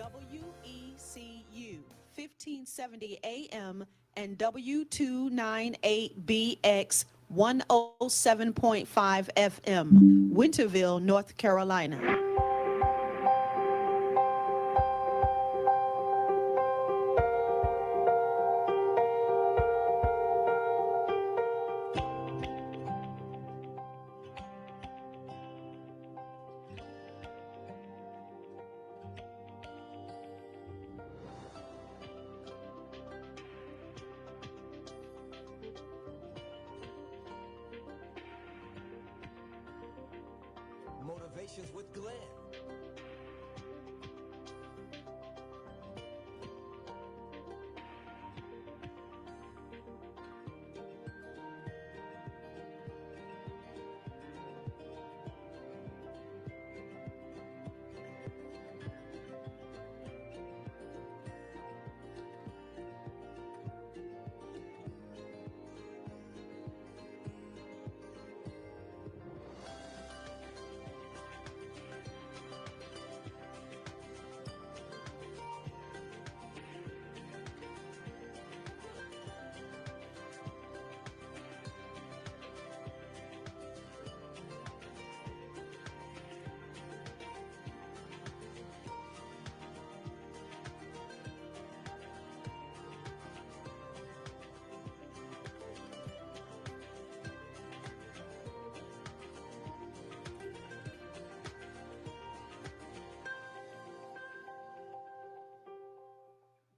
WECU 1570 AM and W298BX 107.5 FM, Winterville, North Carolina. Motivations with Glenn.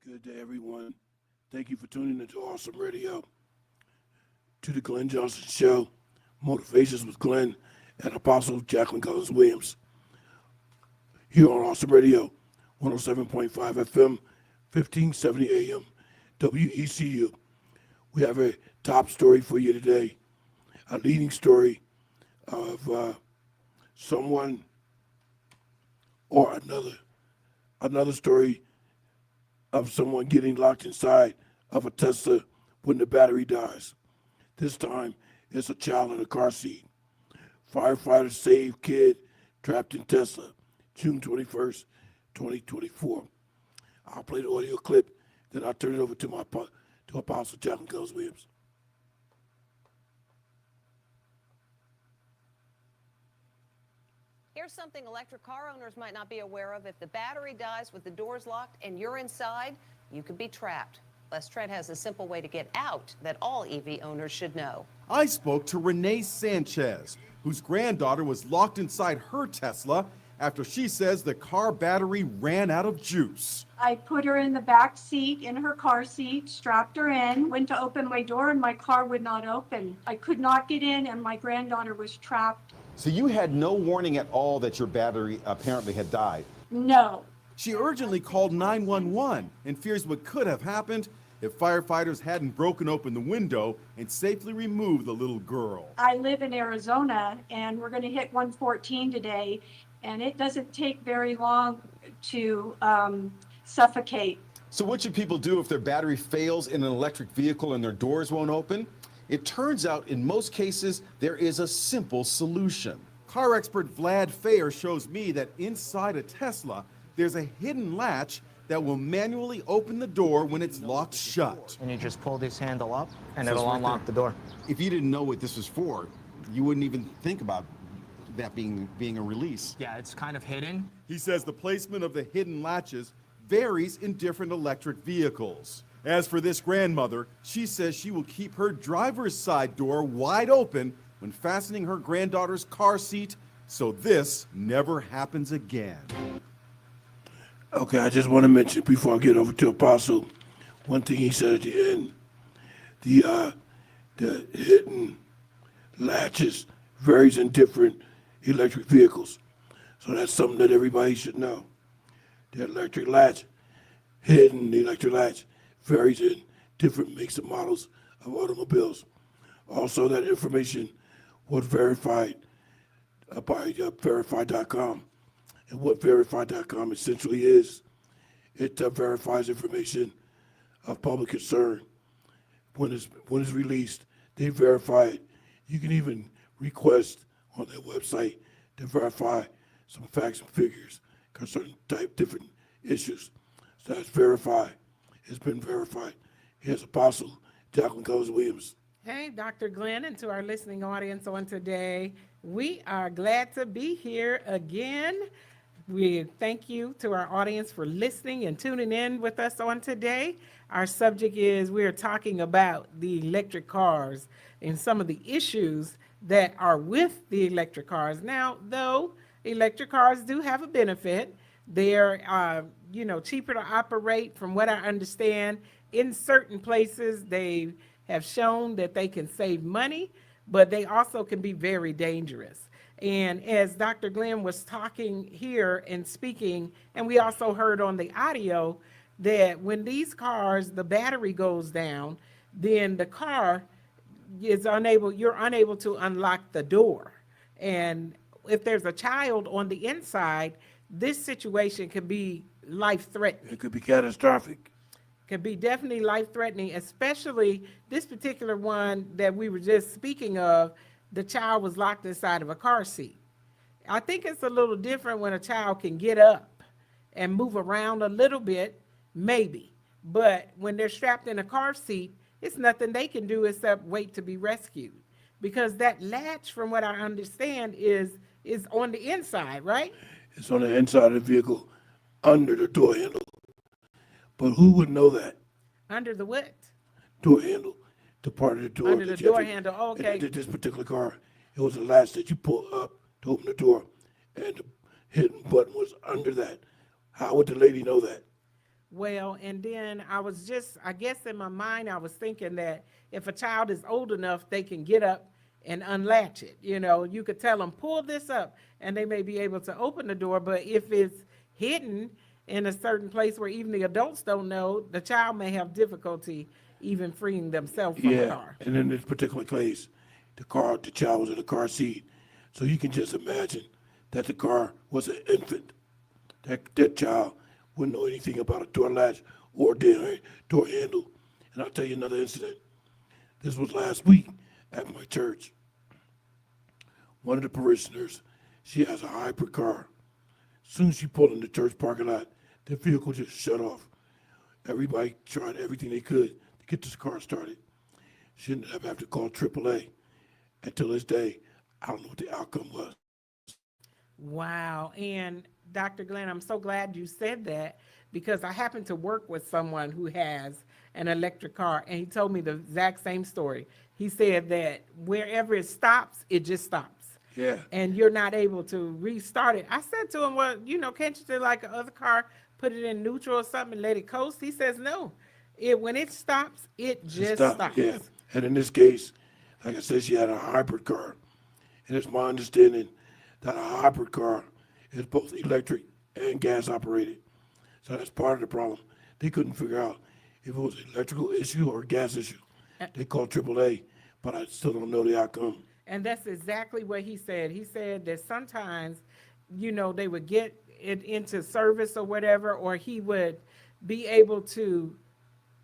Good day, everyone. Thank you for tuning into Awesome Radio, to the Glenn Johnson Show, Motivations with Glenn and Apostle Jacqueline Cullins Williams. Here on Awesome Radio, 107.5 FM, 1570 AM, WECU. We have a top story for you today, a leading story of someone or another story of someone getting locked inside of a Tesla when the battery dies. This time, it's a child in a car seat. Firefighters save kid trapped in Tesla, June 21st, 2024. I'll play the audio clip, then I'll turn it over to Apostle Jacqueline Cullins Williams. Here's something electric car owners might not be aware of. If the battery dies with the doors locked and you're inside, you could be trapped. Les Trent has a simple way to get out that all EV owners should know. I spoke to Renee Sanchez, whose granddaughter was locked inside her Tesla after she says the car battery ran out of juice. I put her in the back seat, in her car seat, strapped her in, went to open my door, and my car would not open. I could not get in, and my granddaughter was trapped. So you had no warning at all that your battery apparently had died? No. She urgently called 911 and fears what could have happened if firefighters hadn't broken open the window and safely removed the little girl. I live in Arizona, and we're going to hit 114 today, and it doesn't take very long to suffocate. So what should people do if their battery fails in an electric vehicle and their doors won't open? It turns out in most cases, there is a simple solution. Car expert Vlad Fayer shows me that inside a Tesla, there's a hidden latch that will manually open the door when it's locked shut. And you just pull this handle up and it'll unlock the door. If you didn't know what this was for, you wouldn't even think about that being a release. Yeah, it's kind of hidden. He says the placement of the hidden latches varies in different electric vehicles. As for this grandmother, she says she will keep her driver's side door wide open when fastening her granddaughter's car seat, so this never happens again. Okay, I just want to mention before I get over to Apostle, one thing he said at the end. The hidden latches varies in different electric vehicles. So that's something that everybody should know. The electric latch, hidden electric latch, varies in different makes and models of automobiles. Also, that information was verified by verify.com. And what verify.com essentially is, it verifies information of public concern. When it's released, they verify it. You can even request on their website to verify some facts and figures concerning different issues. So that's verified. It's been verified. Here's Apostle Jacqueline Cullins Williams. Hey, Dr. Glenn, and to our listening audience on today, we are glad to be here again. We thank you to our audience for listening and tuning in with us on today. Our subject is we're talking about the electric cars and some of the issues that are with the electric cars. Now, though electric cars do have a benefit, they're cheaper to operate. From what I understand, in certain places they have shown that they can save money, but they also can be very dangerous. And as Dr. Glenn was talking here and speaking, and we also heard on the audio that when these cars, the battery goes down, then the car is you're unable to unlock the door. And if there's a child on the inside, this situation could be life-threatening. It could be catastrophic. Could be definitely life-threatening, especially this particular one that we were just speaking of. The child was locked inside of a car seat. I think it's a little different when a child can get up and move around a little bit, maybe. But when they're strapped in a car seat, it's nothing they can do except wait to be rescued. Because that latch, from what I understand, is on the inside, right? It's on the inside of the vehicle, under the door handle. But who would know that? Under the what? Door handle, the part of the door. Under the that you have door to- handle, okay. And this particular car, it was a latch that you pull up to open the door, and the hidden button was under that. How would the lady know that? Well, and then I guess in my mind, I was thinking that if a child is old enough, they can get up and unlatch it. You could tell them, pull this up, and they may be able to open the door. But if it's hidden in a certain place where even the adults don't know, the child may have difficulty even freeing themselves from the car. And in this particular case, the child was in the car seat. So you can just imagine that the car was an infant. That child wouldn't know anything about a door latch or door handle. And I'll tell you another incident. This was last week at my church. One of the parishioners, she has a hybrid car. As soon as she pulled in the church parking lot, the vehicle just shut off. Everybody tried everything they could to get this car started. She ended up having to call AAA. Until this day, I don't know what the outcome was. Wow. And Dr. Glenn, I'm so glad you said that, because I happen to work with someone who has an electric car, and he told me the exact same story. He said that wherever it stops, it just stops. Yeah. And you're not able to restart it. I said to him, well, can't you do like another car, put it in neutral or something and let it coast? He says, no. When it stops, it just stops. Yeah. And in this case, like I said, she had a hybrid car. And it's my understanding that a hybrid car is both electric and gas operated. So that's part of the problem. They couldn't figure out if it was an electrical issue or a gas issue. They called AAA, but I still don't know the outcome. And that's exactly what he said. He said that sometimes, they would get it into service or whatever, or he would be able to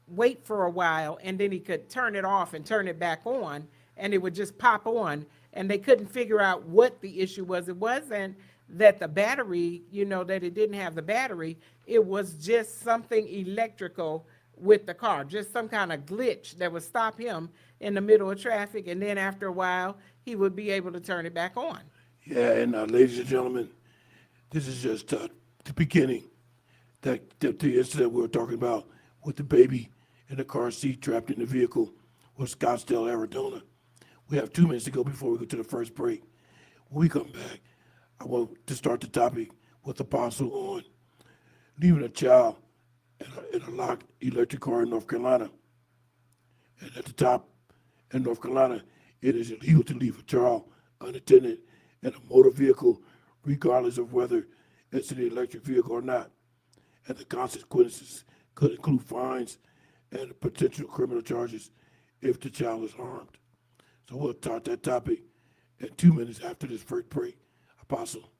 wait for a while and then he could turn it off and turn it back on, and it would just pop on, and they couldn't figure out what the issue was. It wasn't that the battery, that it didn't have the battery. It was just something electrical with the car, just some kind of glitch that would stop him in the middle of traffic, and then after a while, he would be able to turn it back on. Yeah, and ladies and gentlemen, this is just the beginning. The incident we were talking about with the baby in the car seat trapped in the vehicle was Scottsdale, Arizona. We have 2 minutes to go before we go to the first break. When we come back, I want to start the topic with Apostle on leaving a child in a locked electric car in North Carolina. And at the top in North Carolina, it is illegal to leave a child unattended in a motor vehicle, regardless of whether it's an electric vehicle or not. And the consequences could include fines and potential criminal charges if the child is harmed. So we'll start that topic in 2 minutes after this first break. Apostle.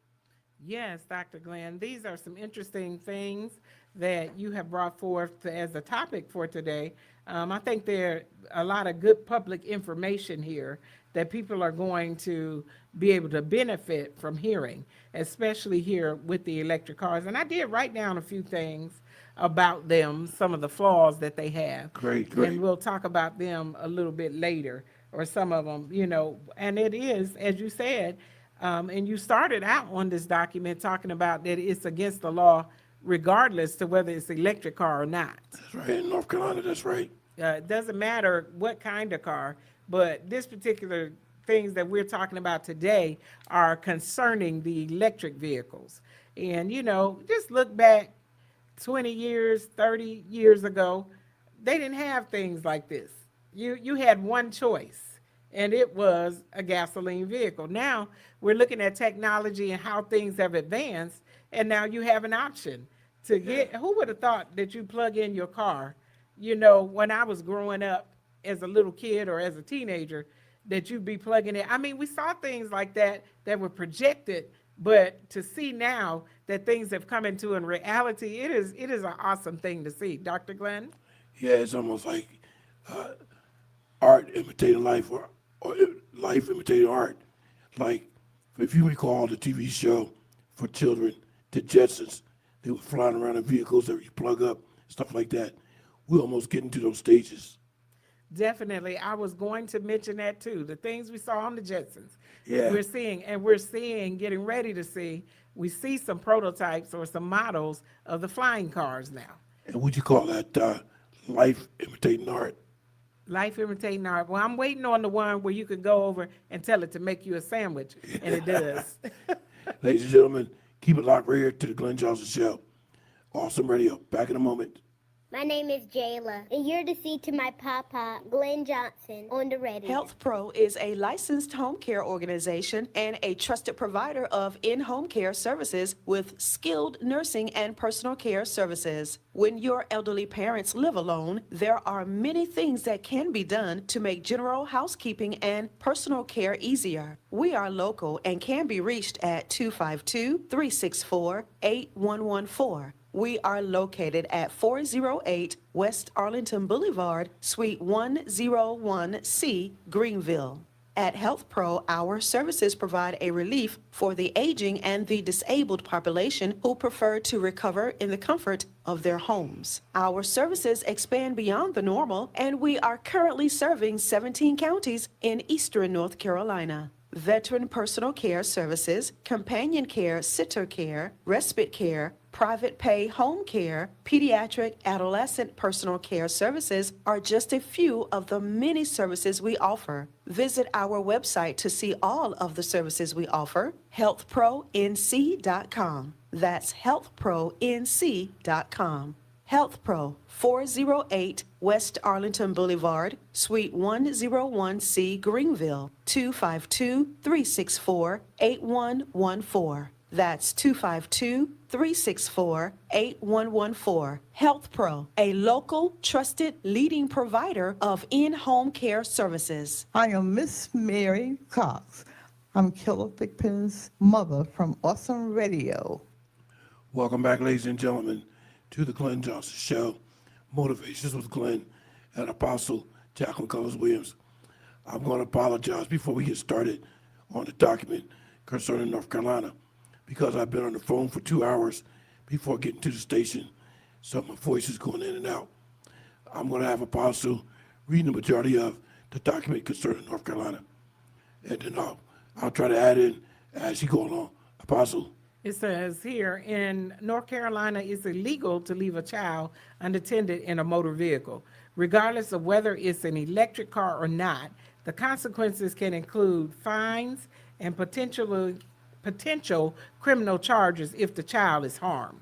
Yes, Dr. Glenn, these are some interesting things that you have brought forth as a topic for today. I think there are a lot of good public information here that people are going to be able to benefit from hearing, especially here with the electric cars. And I did write down a few things about them, some of the flaws that they have. Great, great. And we'll talk about them a little bit later, or some of them, and it is, as you said, and you started out on this document talking about that it's against the law regardless to whether it's electric car or not. That's right. In North Carolina, that's right. It doesn't matter what kind of car, but this particular things that we're talking about today are concerning the electric vehicles. And, just look back 20 years, 30 years ago, they didn't have things like this. You had one choice, and it was a gasoline vehicle. Now we're looking at technology and how things have advanced, and now you have an option to get. Who would have thought that you plug in your car? When I was growing up as a little kid or as a teenager, that you'd be plugging in. I mean, we saw things like that were projected, but to see now that things have come into in reality, it is an awesome thing to see. Dr. Glenn? Yeah, it's almost like art imitating life, or life imitating art. Like, if you recall the TV show for children, the Jetsons, they were flying around in vehicles that you plug up, stuff like that. We're almost getting to those stages. Definitely. I was going to mention that too. The things we saw on the Jetsons. Yeah. We're seeing, getting ready to see, we see some prototypes or some models of the flying cars now. And would you call that life imitating art? Life imitating art. Well, I'm waiting on the one where you could go over and tell it to make you a sandwich, and it does. Ladies and gentlemen, keep it locked right here to the Glenn Johnson Show. Awesome Radio. Back in a moment. My name is Jayla, and you're to see to my papa, Glenn Johnson, on the radio. Health Pro is a licensed home care organization and a trusted provider of in-home care services with skilled nursing and personal care services. When your elderly parents live alone, there are many things that can be done to make general housekeeping and personal care easier. We are local and can be reached at 252-364-8114. We are located at 408 West Arlington Boulevard, Suite 101C, Greenville. At Health Pro, our services provide a relief for the aging and the disabled population who prefer to recover in the comfort of their homes. Our services expand beyond the normal, and we are currently serving 17 counties in eastern North Carolina. Veteran personal care services, companion care, sitter care, respite care, private pay home care, pediatric adolescent personal care services are just a few of the many services we offer. Visit our website to see all of the services we offer, healthpronc.com. That's healthpronc.com. Health Pro, 408 West Arlington Boulevard, Suite 101C, Greenville, 252-364-8114. That's 252-364-8114. Health Pro, a local, trusted, leading provider of in-home care services. I am Miss Mary Cox. I'm Killer Thigpen's mother from Awesome Radio. Welcome back, ladies and gentlemen, to the Glenn Johnson Show, Motivations with Glenn and Apostle Jacqueline Cullins Williams. I'm going to apologize before we get started on the document concerning North Carolina, because I've been on the phone for 2 hours before getting to the station, so my voice is going in and out. I'm going to have Apostle read the majority of the document concerning North Carolina, and then I'll try to add in as you go along. Apostle. It says here, in North Carolina, it's illegal to leave a child unattended in a motor vehicle. Regardless of whether it's an electric car or not, the consequences can include fines and potential criminal charges if the child is harmed.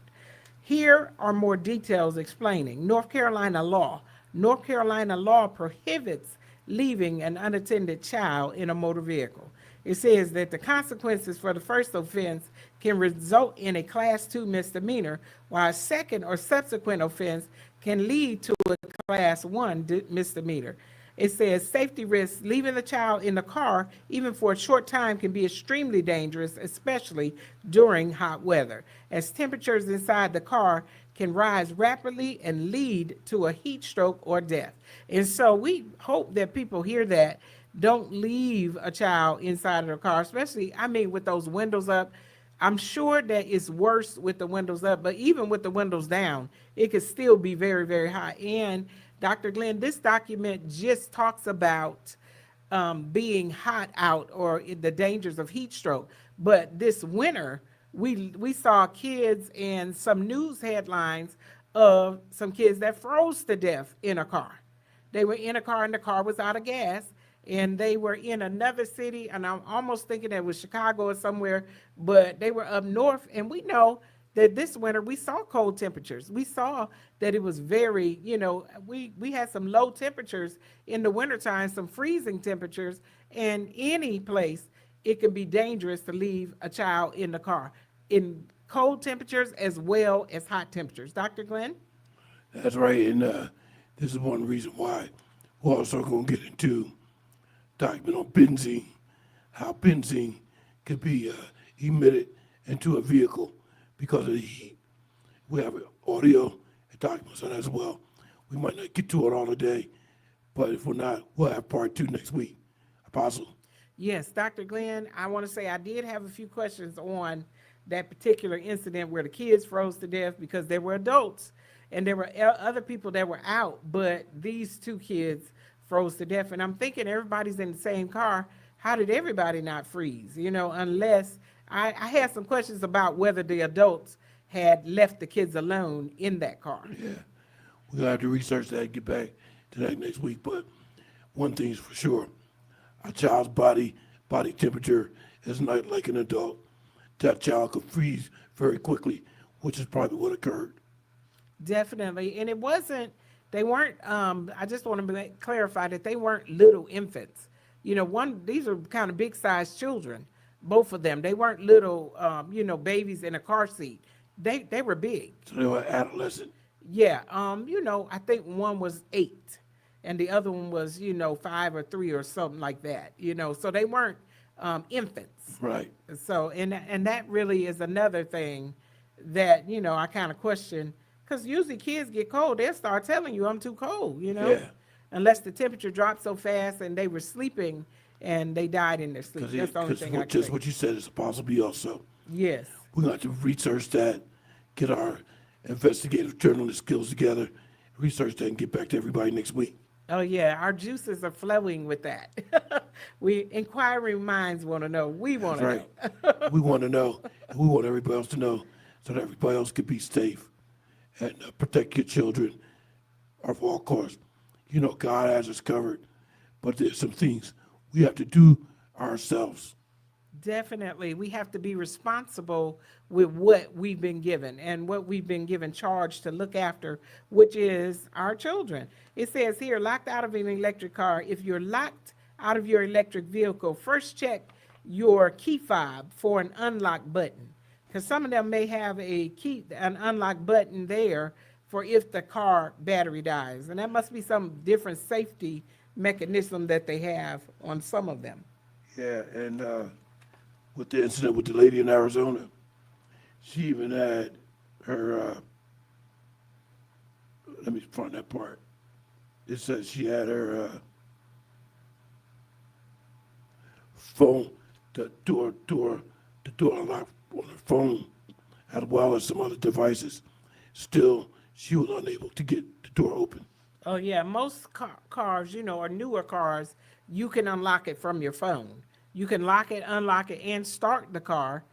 Here are more details explaining North Carolina law. North Carolina law prohibits leaving an unattended child in a motor vehicle. It says that the consequences for the first offense can result in a Class 2 misdemeanor, while a second or subsequent offense can lead to a Class 1 misdemeanor. It says safety risks. Leaving the child in the car, even for a short time, can be extremely dangerous, especially during hot weather, as temperatures inside the car can rise rapidly and lead to a heat stroke or death. And so we hope that people hear that. Don't leave a child inside of the car, especially, I mean, with those windows up. I'm sure that it's worse with the windows up, but even with the windows down, it could still be very, very hot. And Dr. Glenn, this document just talks about being hot out or the dangers of heat stroke. But this winter, we saw kids and some news headlines of some kids that froze to death in a car. They were in a car and the car was out of gas, and they were in another city, and I'm almost thinking it was Chicago or somewhere, but they were up north, and we know that this winter we saw cold temperatures. We saw that it was very, we had some low temperatures in the wintertime, some freezing temperatures, and any place it can be dangerous to leave a child in the car in cold temperatures as well as hot temperatures. Dr. Glenn? That's right, and this is one reason why we're also going to get into document on benzene, how benzene could be emitted into a vehicle because of the heat. We have audio and documents on that as well. We might not get to it all today, but if we're not, we'll have part 2 next week. Apostle? Yes, Dr. Glenn, I want to say I did have a few questions on that particular incident where the kids froze to death because they were adults and there were other people that were out, but these 2 kids froze to death. And I'm thinking everybody's in the same car. How did everybody not freeze? Unless I had some questions about whether the adults had left the kids alone in that car. Yeah, we're going to have to research that and get back to that next week. But one thing's for sure, a child's body temperature is not like an adult. That child could freeze very quickly, which is probably what occurred. Definitely. And they weren't, I just want to clarify that they weren't little infants. These are kind of big sized children, both of them. They weren't little, babies in a car seat. They were big. So they were adolescent. Yeah. I think one was 8 and the other one was, 5 or 3 or something like that, so they weren't infants. Right. So, and that really is another thing that, I kind of question. Because usually kids get cold, they'll start telling you, I'm too cold, Yeah. Unless the temperature dropped so fast and they were sleeping and they died in their sleep. That's the only thing I can just say. what you said is a possibility also. Yes. We're going to have to research that, get our investigative journalist skills together, research that, and get back to everybody next week. Oh, yeah. Our juices are flowing with that. Inquiring minds want to know. We want to know. We want to know, and we want everybody else to know so that everybody else can be safe and protect your children of all course. God has us covered, but there's some things we have to do ourselves. Definitely. We have to be responsible with what we've been given and what we've been given charge to look after, which is our children. It says here, locked out of an electric car. If you're locked out of your electric vehicle, first check your key fob for an unlock button. Because some of them may have an unlock button there for if the car battery dies. And that must be some different safety mechanism that they have on some of them. Yeah, and with the incident with the lady in Arizona, she even had her, let me find that part. It says she had her phone, the door lock on her phone, as well as some other devices. Still, she was unable to get the door open. Oh, yeah. Most cars, or newer cars, you can unlock it from your phone. You can lock it, unlock it, and start the car,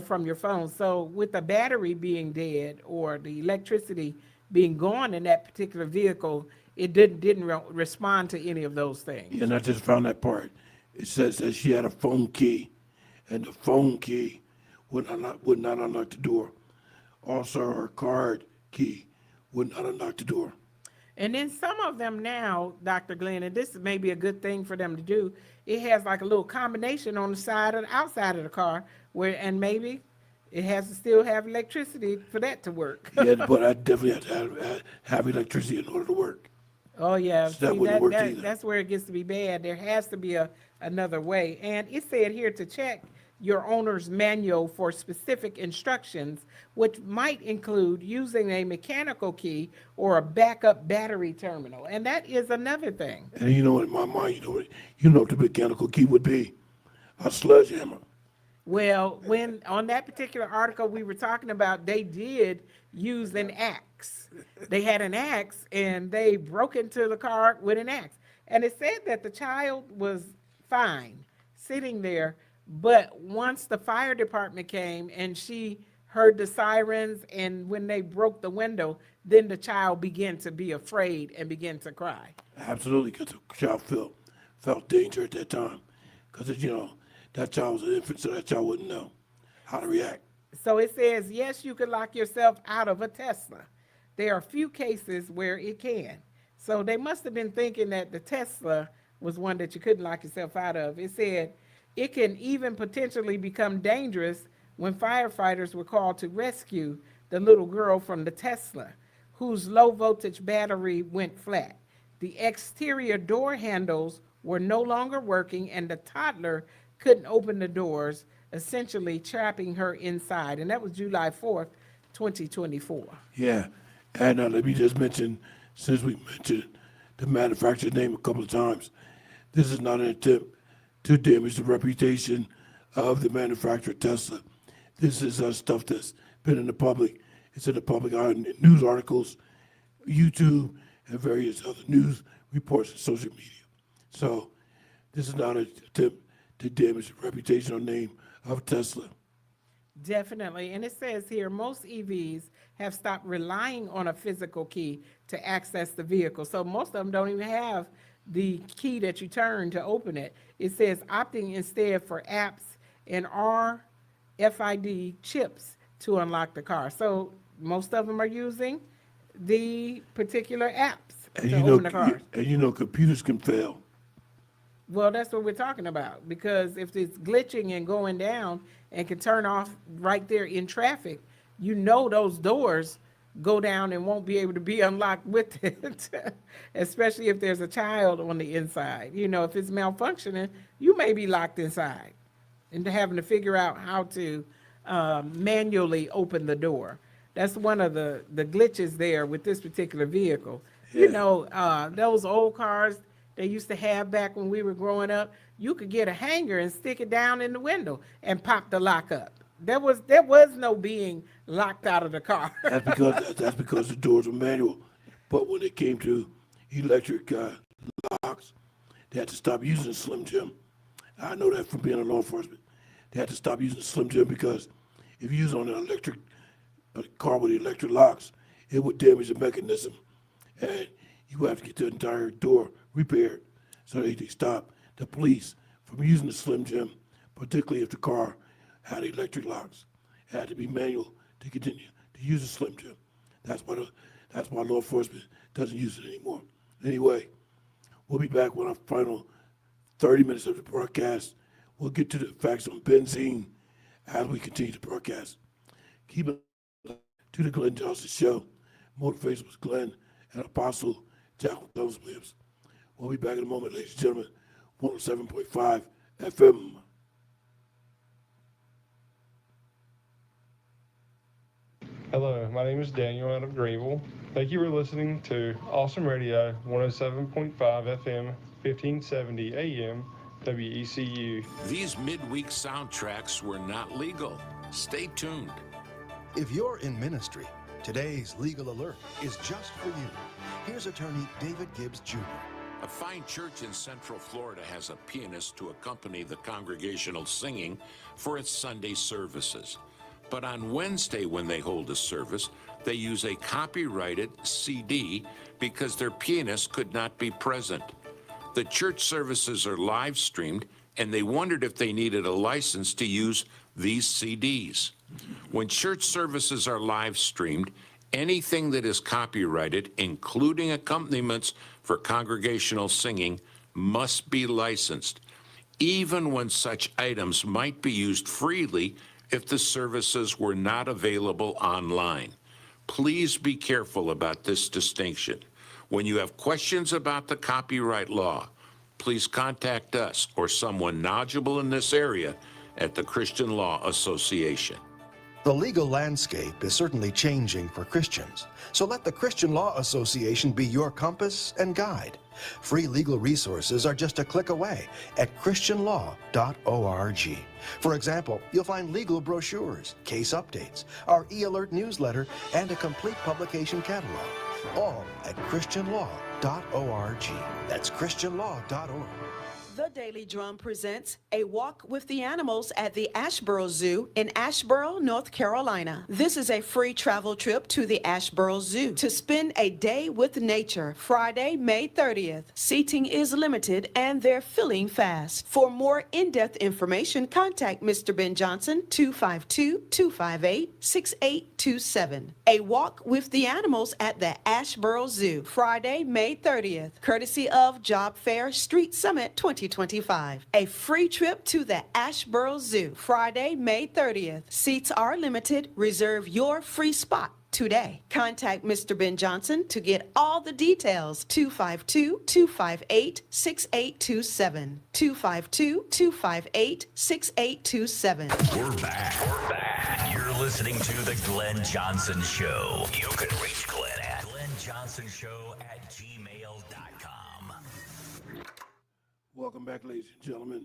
from your phone. So with the battery being dead or the electricity being gone in that particular vehicle, it didn't respond to any of those things. Yeah, and I just found that part. It says that she had a phone key, and the phone key would not unlock the door. Also, her card key would not unlock the door. And then some of them now, Dr. Glenn, and this may be a good thing for them to do, it has like a little combination on the side and outside of the car and maybe it has to still have electricity for that to work. Yeah, but I definitely have to have electricity in order to work. Oh, yeah. So that See, wouldn't work either. that's where it gets to be bad. There has to be another way. And it said here to check your owner's manual for specific instructions, which might include using a mechanical key or a backup battery terminal. And that is another thing. And you know, in my mind, you know what the mechanical key would be? A sledgehammer. Well, when on that particular article we were talking about, they did use an axe. They had an axe and they broke into the car with an axe. And it said that the child was fine sitting there, but once the fire department came and she heard the sirens and when they broke the window, then the child began to be afraid and began to cry. Absolutely, because the child felt danger at that time. Because, you know, that child was an infant, so that child wouldn't know how to react. So it says, yes, you can lock yourself out of a Tesla. There are few cases where it can. So they must have been thinking that the Tesla was one that you couldn't lock yourself out of. It said it can even potentially become dangerous when firefighters were called to rescue the little girl from the Tesla, whose low voltage battery went flat. The exterior door handles were no longer working and the toddler couldn't open the doors, essentially trapping her inside. And that was July 4th, 2024. Yeah, and let me just mention, since we mentioned the manufacturer's name a couple of times, this is not an attempt to damage the reputation of the manufacturer Tesla. This is stuff that's been in the public. It's in the public eye, in news articles, YouTube, and various other news reports and social media. So this is not an attempt to damage the reputation or name of Tesla. Definitely. And it says here, most EVs have stopped relying on a physical key to access the vehicle. So most of them don't even have the key that you turn to open it. It says opting instead for apps and RFID chips to unlock the car. So most of them are using the particular apps to open the cars. And you know, computers can fail. Well, that's what we're talking about, because if it's glitching and going down and can turn off right there in traffic, you know those doors go down and won't be able to be unlocked with it, especially if there's a child on the inside. You know, if it's malfunctioning, you may be locked inside and having to figure out how to manually open the door. That's one of the glitches there with this particular vehicle. You know, those old cars they used to have back when we were growing up, you could get a hanger and stick it down in the window and pop the lock up. There was no being locked out of the car. That's because the doors were manual. But when it came to electric locks, they had to stop using the Slim Jim. I know that from being a law enforcement. They had to stop using the Slim Jim because if you use on an electric car with electric locks, it would damage the mechanism, and you have to get the entire door repaired. So they stopped the police from using the Slim Jim, particularly if the car had electric locks. It had to be manual to continue to use the Slim Jim. That's why law enforcement doesn't use it anymore. Anyway, we'll be back with our final 30 minutes of the broadcast. We'll get to the facts on benzene as we continue the broadcast. Keep it to the Glenn Johnson Show. Motivation with Glenn and Apostle Jacqueline Williams. We'll be back in a moment, ladies and gentlemen. 107.5 FM. Hello, my name is Daniel out of Greenville. Thank you for listening to Awesome Radio 107.5 FM, 1570 AM, WECU. These midweek soundtracks were not legal. Stay tuned. If you're in ministry, today's legal alert is just for you. Here's attorney David Gibbs Jr. A fine church in Central Florida has a pianist to accompany the congregational singing for its Sunday services. But on Wednesday, when they hold a service, they use a copyrighted CD because their pianist could not be present. The church services are live streamed, and they wondered if they needed a license to use these CDs. When church services are live streamed, anything that is copyrighted, including accompaniments for congregational singing, must be licensed, even when such items might be used freely if the services were not available online. Please be careful about this distinction. When you have questions about the copyright law, please contact us or someone knowledgeable in this area at the Christian Law Association. The legal landscape is certainly changing for Christians, so let the Christian Law Association be your compass and guide. Free legal resources are just a click away at christianlaw.org. For example, you'll find legal brochures, case updates, our e-alert newsletter, and a complete publication catalog, all at christianlaw.org. That's christianlaw.org. The Daily Drum presents A Walk with the Animals at the Asheboro Zoo in Asheboro, North Carolina. This is a free travel trip to the Asheboro Zoo to spend a day with nature, Friday, May 30th. Seating is limited and they're filling fast. For more in-depth information, contact Mr. Ben Johnson, 252-258-6827. A Walk with the Animals at the Asheboro Zoo, Friday, May 30th, courtesy of Job Fair Street Summit 2025. A free trip to the Asheboro Zoo, Friday, May 30th. Seats are limited. Reserve your free spot today. Contact Mr. Ben Johnson to get all the details. 252-258-6827. 252-258-6827. We're back. You're listening to The Glenn Johnson Show. You can reach Glenn at glennjohnsonshow@gmail.com. Welcome back, ladies and gentlemen,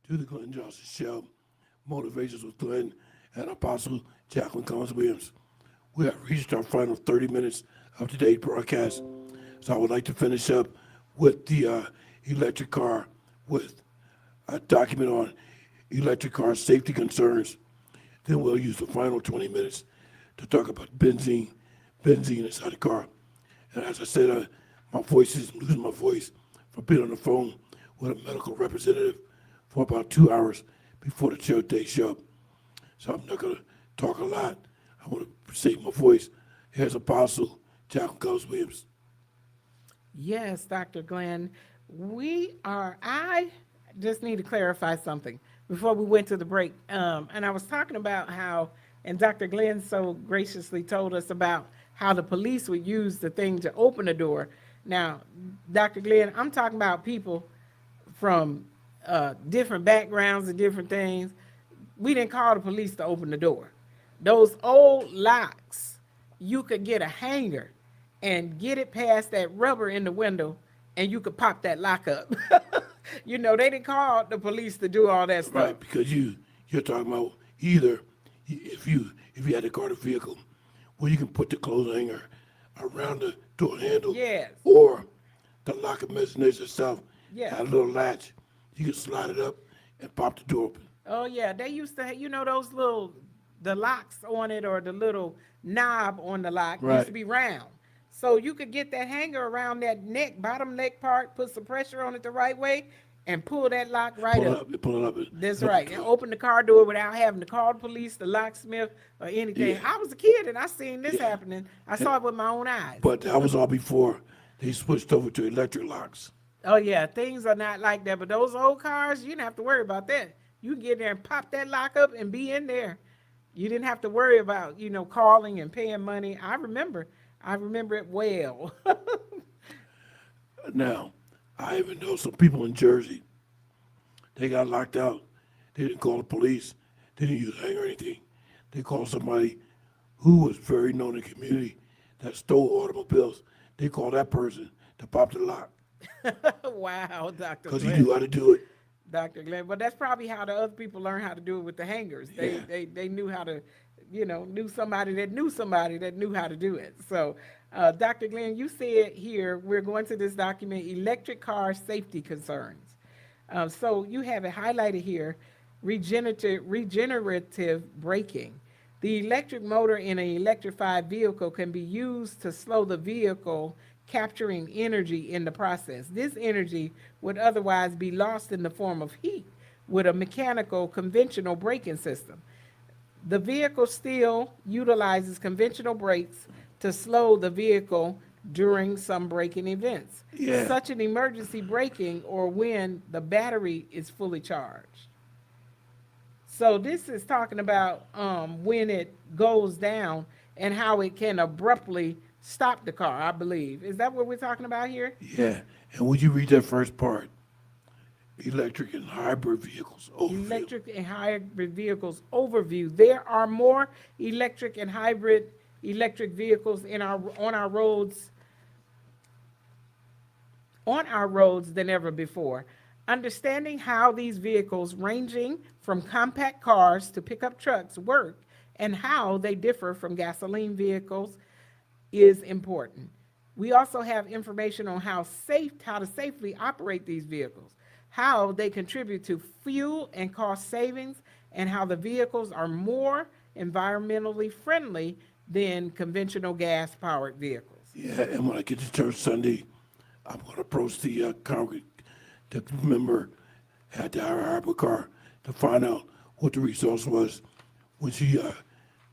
to the Glenn Johnson Show, Motivations with Glenn and Apostle Jacqueline Cullins Williams. We have reached our final 30 minutes of today's broadcast, so I would like to finish up with the electric car with a document on electric car safety concerns. Then we'll use the final 20 minutes to talk about benzene inside the car. And as I said, my voice is losing my voice from being on the phone with a medical representative for about 2 hours before the today's show. So I'm not going to talk a lot. I want to save my voice. Here's Apostle Jacqueline Cullins Williams. Yes, Dr. Glenn. I just need to clarify something before we went to the break. And I was talking about how, and Dr. Glenn so graciously told us about how the police would use the thing to open the door. Now, Dr. Glenn, I'm talking about people from different backgrounds and different things. We didn't call the police to open the door. Those old locks, you could get a hanger and get it past that rubber in the window and you could pop that lock up. They didn't call the police to do all that stuff. Right, because you're talking about either if you had a guarded vehicle where you can put the clothes hanger around the door handle, yes, or the lock mechanism itself. Yeah. Had a little latch. You can slide it up and pop the door open. Oh, yeah. They used to, those the locks on it or the little knob on the lock used to be round. So you could get that hanger around that bottom neck part, put some pressure on it the right way, and pull that lock right up. Pull it up. That's right. And open the car door without having to call the police, the locksmith, or anything. Yeah. I was a kid and I seen this happening. I saw it with my own eyes. But that was all before they switched over to electric locks. Oh, yeah, things are not like that. But those old cars, you didn't have to worry about that. You can get there and pop that lock up and be in there. You didn't have to worry about, calling and paying money. I remember it well. Now, I even know some people in Jersey, they got locked out. They didn't call the police. They didn't use a hanger or anything. They called somebody who was very known in the community that stole automobiles. They called that person to pop the lock. Wow, Dr. Because he knew how to do it. Dr. Glenn, but that's probably how the other people learned how to do it with the hangers. They knew how to, knew somebody that knew how to do it. So, Dr. Glenn, you said here, we're going to this document, electric car safety concerns. So you have it highlighted here, regenerative braking. The electric motor in an electrified vehicle can be used to slow the vehicle, capturing energy in the process. This energy would otherwise be lost in the form of heat with a mechanical conventional braking system. The vehicle still utilizes conventional brakes to slow the vehicle during some braking events, such an emergency braking or when the battery is fully charged. So this is talking about when it goes down and how it can abruptly stop the car, I believe. Is that what we're talking about here? Yeah, and would you read that first part? Electric and hybrid vehicles overview. Electric and hybrid vehicles overview. There are more electric and hybrid electric vehicles on our roads than ever before. Understanding how these vehicles, ranging from compact cars to pickup trucks, work and how they differ from gasoline vehicles is important. We also have information on how to safely operate these vehicles, how they contribute to fuel and cost savings, and how the vehicles are more environmentally friendly than conventional gas-powered vehicles. Yeah, and when I get to church Sunday, I'm going to approach the member at the hybrid car to find out what the resource was when she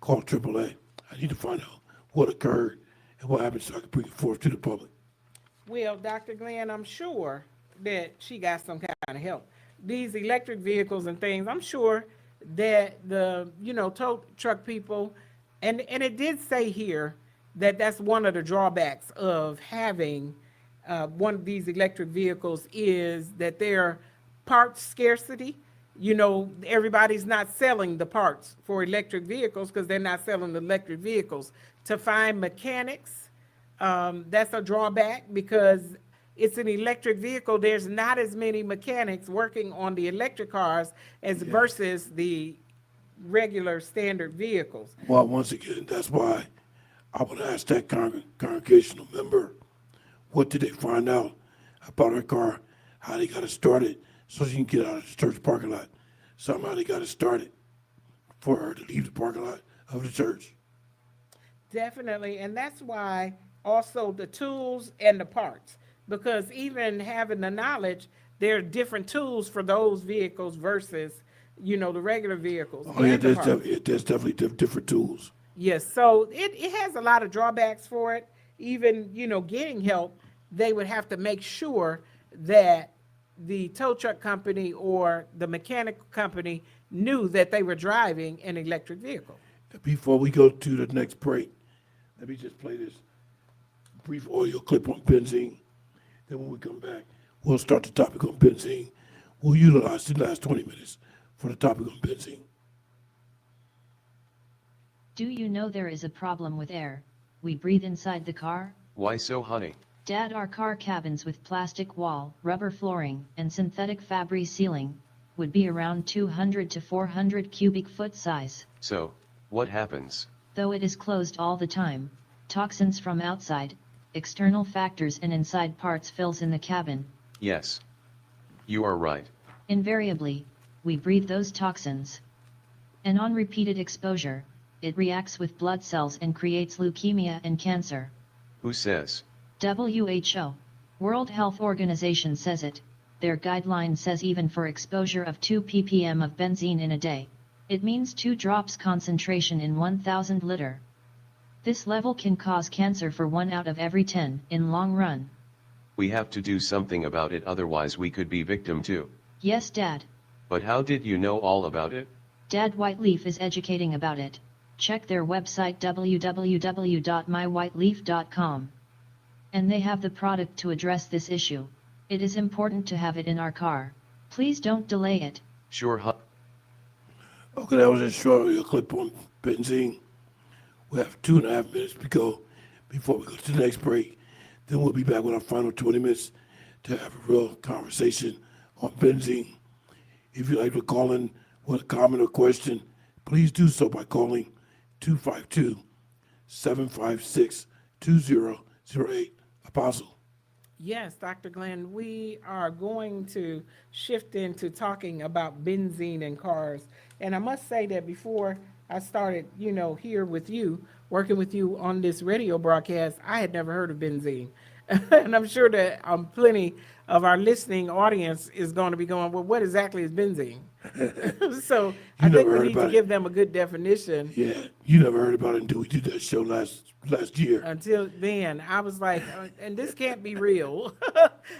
called AAA. I need to find out what occurred and what happened so I can bring it forth to the public. Well, Dr. Glenn, I'm sure that she got some kind of help. These electric vehicles and things, I'm sure that the, tow truck people, and it did say here that that's one of the drawbacks of having one of these electric vehicles is that there parts scarcity. Everybody's not selling the parts for electric vehicles because they're not selling the electric vehicles. To find mechanics, that's a drawback because it's an electric vehicle. There's not as many mechanics working on the electric cars as versus the regular standard vehicles. Well, once again, that's why I would ask that congregational member, what did they find out about her car, how they got it started so she can get out of the church parking lot. Somehow they got it started for her to leave the parking lot of the church. Definitely, and that's why also the tools and the parts, because even having the knowledge, there are different tools for those vehicles versus, the regular vehicles. Oh yeah, there's definitely different tools. Yes, so it has a lot of drawbacks for it. Even, getting help, they would have to make sure that the tow truck company or the mechanic company knew that they were driving an electric vehicle. Before we go to the next break, let me just play this brief audio clip on benzene. Then when we come back, we'll start the topic on benzene. We'll utilize the last 20 minutes for the topic on benzene. Do you know there is a problem with air we breathe inside the car? Why so, honey? Dad, our car cabins with plastic wall, rubber flooring, and synthetic fabric ceiling would be around 200 to 400 cubic foot size. So, what happens? Though it is closed all the time, toxins from outside, external factors and inside parts fills in the cabin. Yes. You are right. Invariably, we breathe those toxins. And on repeated exposure, it reacts with blood cells and creates leukemia and cancer. Who says? WHO, World Health Organization says it. Their guideline says even for exposure of 2 ppm of benzene in a day, it means 2 drops concentration in 1,000 liter. This level can cause cancer for 1 out of every 10 in long run. We have to do something about it, otherwise we could be victim too. Yes, Dad. But how did you know all about it? Dad Whiteleaf is educating about it. Check their website www.mywhiteleaf.com. And they have the product to address this issue. It is important to have it in our car. Please don't delay it. Sure, huh? Okay, that was a short clip on benzene. We have 2.5 minutes to go before we go to the next break. Then we'll be back with our final 20 minutes to have a real conversation on benzene. If you'd like to call in with a comment or question, please do so by calling 252-756-2008. Apostle. Yes, Dr. Glenn, we are going to shift into talking about benzene in cars. And I must say that before I started, here with you, working with you on this radio broadcast, I had never heard of benzene. And I'm sure that plenty of our listening audience is going to be going, well, what exactly is benzene? So I think we need to give them a good definition. Yeah, you never heard about it until we did that show last year. Until then, I was like, and this can't be real.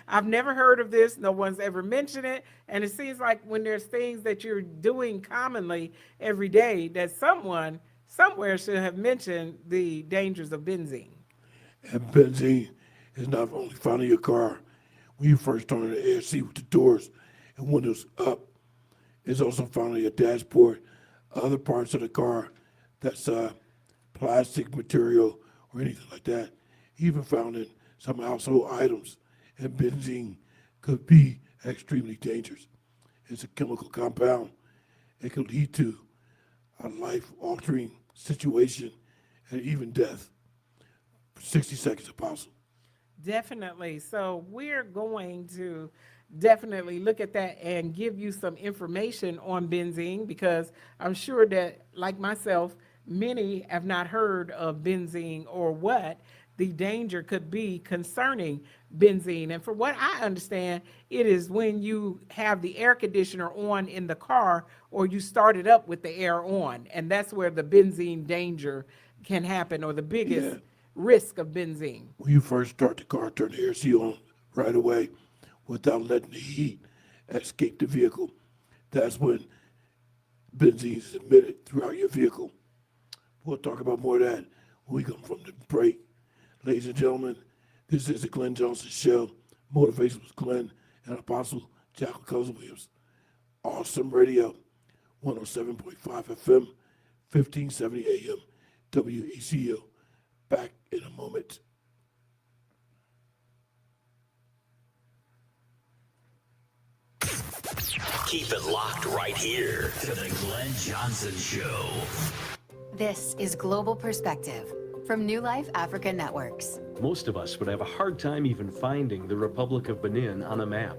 I've never heard of this. No one's ever mentioned it. And it seems like when there's things that you're doing commonly every day, that someone somewhere should have mentioned the dangers of benzene. And benzene is not only found in your car when you first turn on the air seat with the doors and windows up. It's also found on your dashboard, other parts of the car that's plastic material or anything like that. Even found in some household items. And benzene could be extremely dangerous. It's a chemical compound. It can lead to a life-altering situation and even death. 60 seconds, Apostle. Definitely. So we're going to definitely look at that and give you some information on benzene, because I'm sure that, like myself, many have not heard of benzene or what the danger could be concerning benzene. And from what I understand, it is when you have the air conditioner on in the car or you start it up with the air on, and that's where the benzene danger can happen, or the biggest risk of benzene. When you first start the car, turn the air seal on right away without letting the heat escape the vehicle. That's when benzene is emitted throughout your vehicle. We'll talk about more of that when we come from the break. Ladies and gentlemen, this is the Glenn Johnson Show. Motivation with Glenn and Apostle Jacqueline Cullins. Awesome Radio, 107.5 FM, 1570 AM, WECU. Back in a moment. Keep it locked right here to the Glenn Johnson Show. This is Global Perspective from New Life Africa Networks. Most of us would have a hard time even finding the Republic of Benin on a map.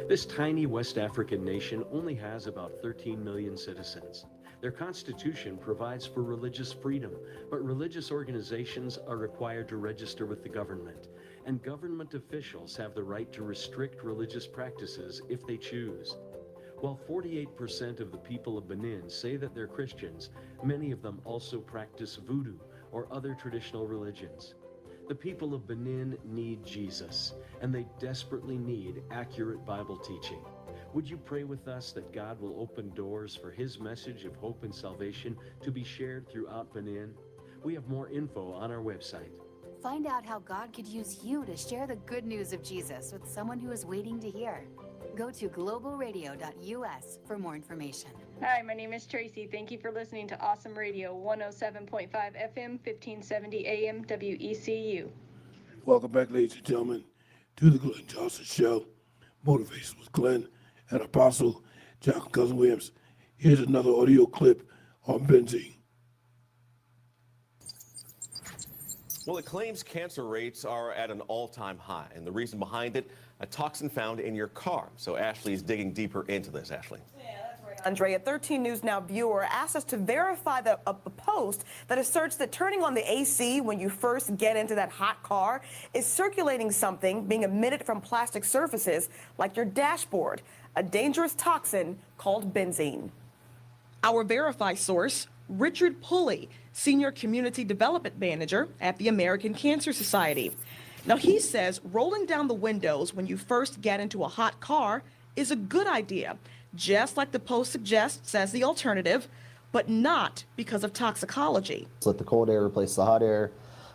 This tiny West African nation only has about 13 million citizens. Their constitution provides for religious freedom, but religious organizations are required to register with the government, and government officials have the right to restrict religious practices if they choose. While 48% of the people of Benin say that they're Christians, many of them also practice voodoo or other traditional religions. The people of Benin need Jesus, and they desperately need accurate Bible teaching. Would you pray with us that God will open doors for His message of hope and salvation to be shared throughout Benin? We have more info on our website. Find out how God could use you to share the good news of Jesus with someone who is waiting to hear. Go to globalradio.us for more information. Hi, my name is Tracy. Thank you for listening to Awesome Radio, 107.5 FM, 1570 AM, WECU. Welcome back, ladies and gentlemen, to the Glenn Johnson Show. Motivation with Glenn and Apostle Jacqueline Cullins. Here's another audio clip on benzene. Well, it claims cancer rates are at an all-time high, and the reason behind it, a toxin found in your car. So Ashley's digging deeper into this. Ashley. Andre, a 13 News Now viewer asked us to verify a post that asserts that turning on the AC when you first get into that hot car is circulating something being emitted from plastic surfaces like your dashboard, a dangerous toxin called benzene. Our Verify source, Richard Pulley, Senior Community Development Manager at the American Cancer Society. Now, he says rolling down the windows when you first get into a hot car is a good idea, just like the post suggests as the alternative, but not because of toxicology. Let the cold air replace the hot air,